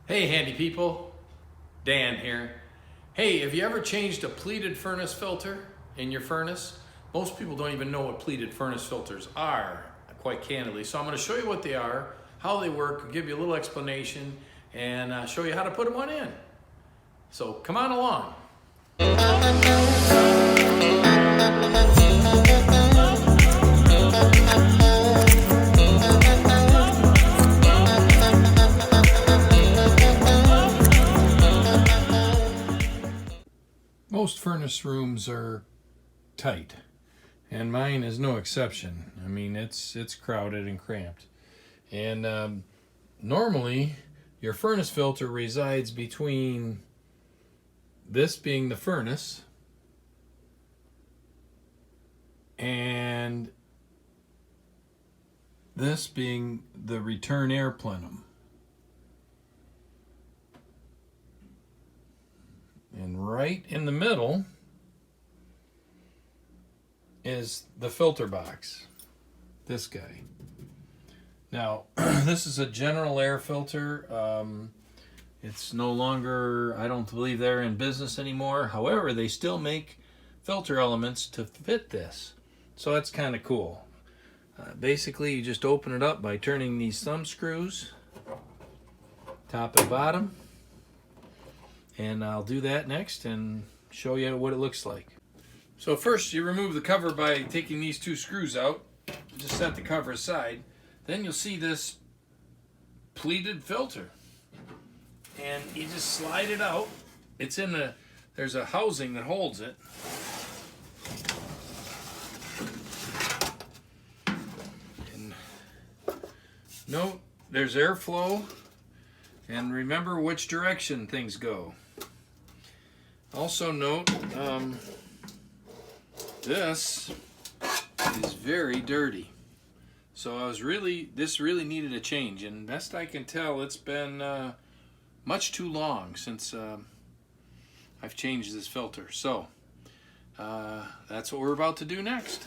Hey handy people, Dan here. Hey, have you ever changed a pleated furnace filter in your furnace? Most people don't even know what pleated furnace filters are, quite candidly. So I'm going to show you what they are, how they work, give you a little explanation, and show you how to put one in. So come on along. Most furnace rooms are tight, and mine is no exception. I mean, it's crowded and cramped. And normally, your furnace filter resides between this being the furnace and this being the return air plenum. And right in the middle is the filter box, this guy. Now, this is a general air filter. It's no longer, I don't believe they're in business anymore. However, they still make filter elements to fit this. So that's kind of cool. Basically, you just open it up by turning these thumb screws, top and bottom. And I'll do that next and show you what it looks like. So first you remove the cover by taking these two screws out. Just set the cover aside. Then you'll see this pleated filter. And you just slide it out. It's in the, there's a housing that holds it. And note, there's airflow. And remember which direction things go. Also note, this is very dirty. So this really needed a change, and best I can tell, it's been much too long since I've changed this filter. So that's what we're about to do next.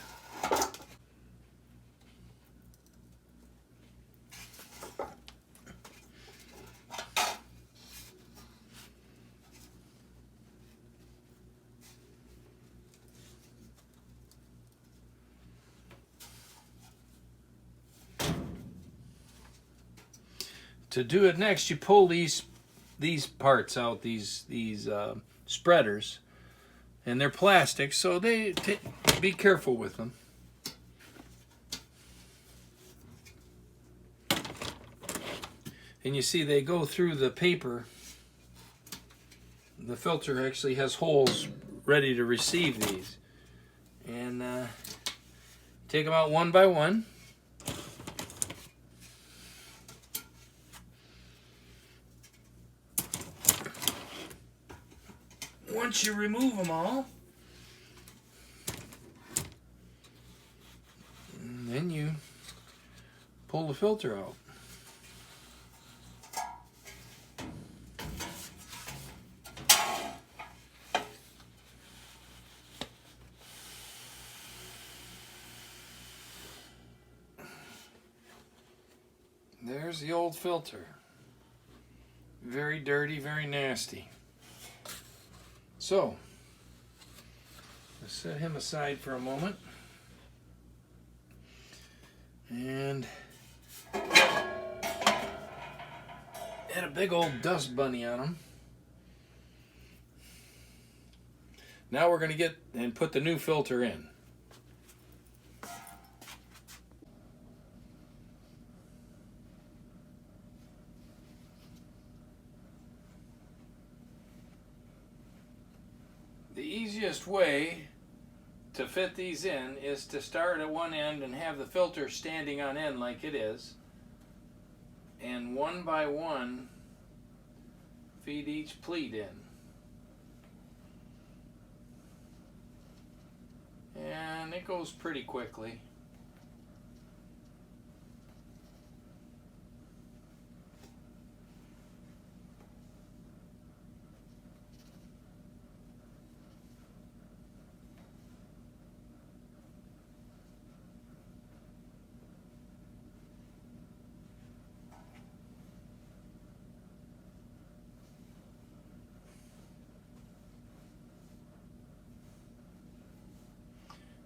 To do it next, you pull these parts out, these spreaders, and they're plastic, so be careful with them. And you see they go through the paper. The filter actually has holes ready to receive these. And take them out one by one. Once you remove them all, and then you pull the filter out. There's the old filter. Very dirty, very nasty. So, let's set him aside for a moment. And had a big old dust bunny on him. Now we're going to get and put the new filter in. The easiest way to fit these in is to start at one end and have the filter standing on end like it is, and one by one feed each pleat in. And it goes pretty quickly.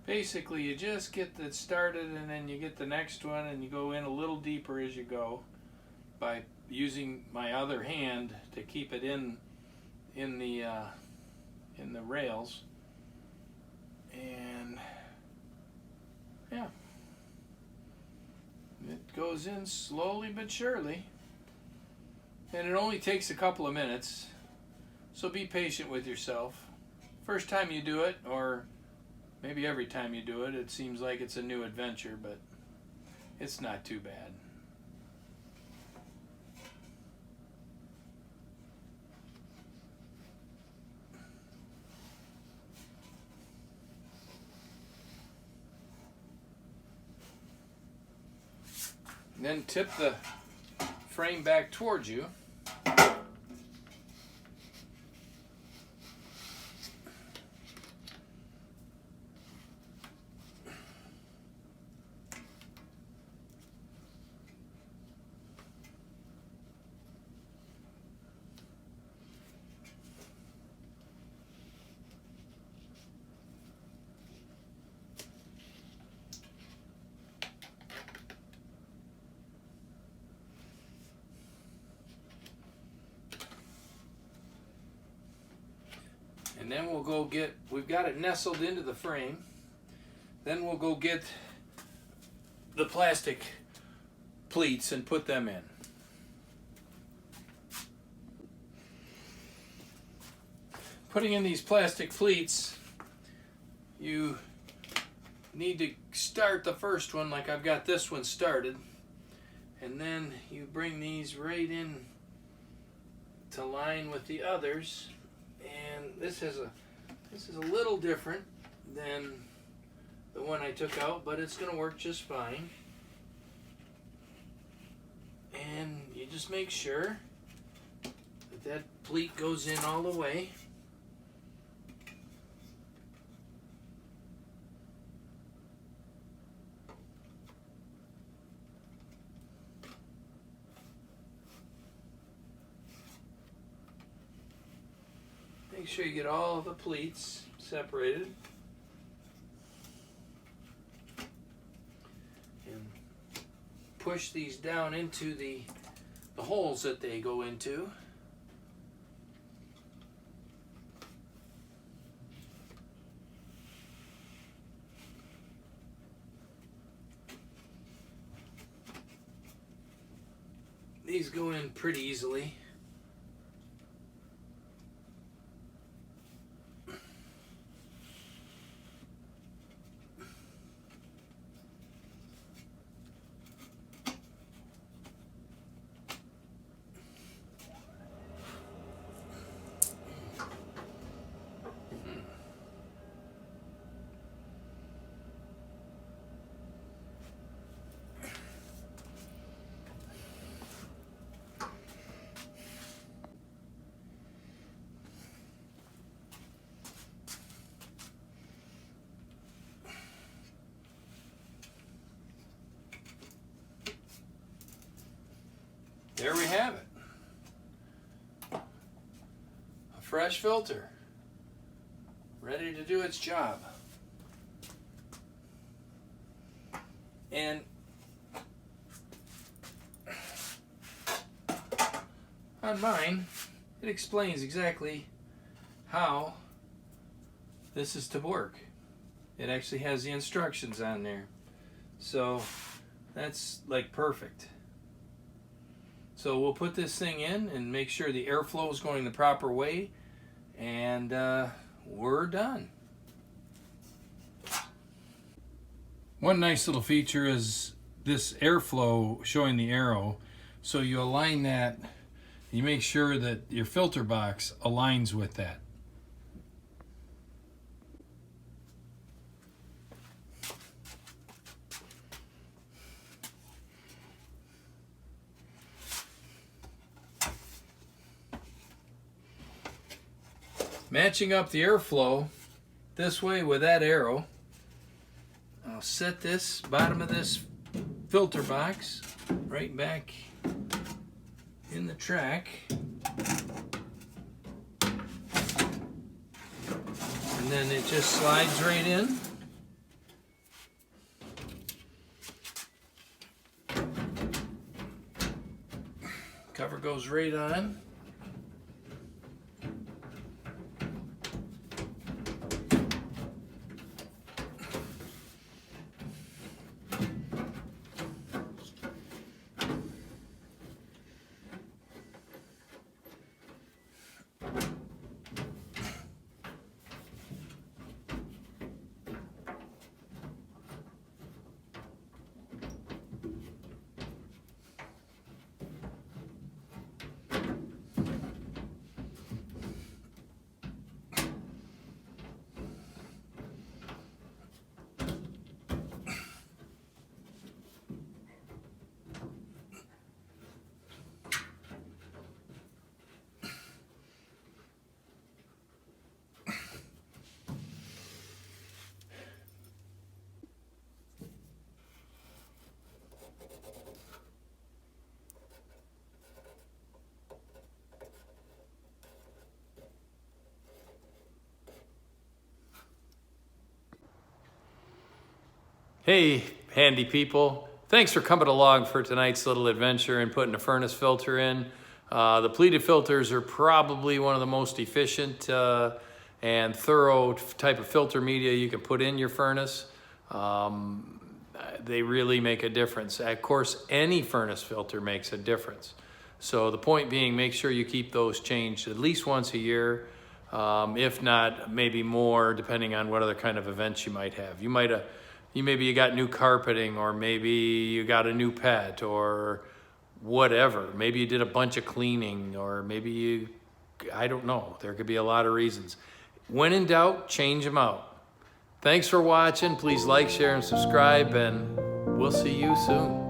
basically you just get that started, and then you get the next one, and you go in a little deeper as you go by using my other hand to keep it in the rails. And yeah, it goes in slowly but surely, and it only takes a couple of minutes, so be patient with yourself. First time you do it, or maybe every time you do it, it seems like it's a new adventure, but it's not too bad. Then tip the frame back towards you. And then we'll go get, we've got it nestled into the frame. Then we'll go get the plastic pleats and put them in. Putting in these plastic pleats, you need to start the first one like I've got this one started. And then you bring these right in to line with the others. And this is a little different than the one I took out, but it's going to work just fine. And you just make sure that that pleat goes in all the way. Make sure you get all of the pleats separated. And push these down into the holes that they go into. These go in pretty easily. There we have it. A fresh filter, ready to do its job. And on mine, it explains exactly how this is to work. It actually has the instructions on there. So that's like perfect. So we'll put this thing in and make sure the airflow is going the proper way, and we're done. One nice little feature is this airflow showing the arrow. So you align that, you make sure that your filter box aligns with that. Matching up the airflow this way with that arrow, I'll set this bottom of this filter box right back in the track, and then it just slides right in. Cover goes right on. Hey, handy people. Thanks for coming along for tonight's little adventure and putting a furnace filter in. The pleated filters are probably one of the most efficient and thorough type of filter media you can put in your furnace. They really make a difference. Of course, any furnace filter makes a difference. So the point being, make sure you keep those changed at least once a year. If not, maybe more, depending on what other kind of events you might have. Maybe you got new carpeting, or maybe you got a new pet, or whatever. Maybe you did a bunch of cleaning, or maybe I don't know. There could be a lot of reasons. When in doubt, change them out. Thanks for watching. Please like, share, and subscribe, and we'll see you soon.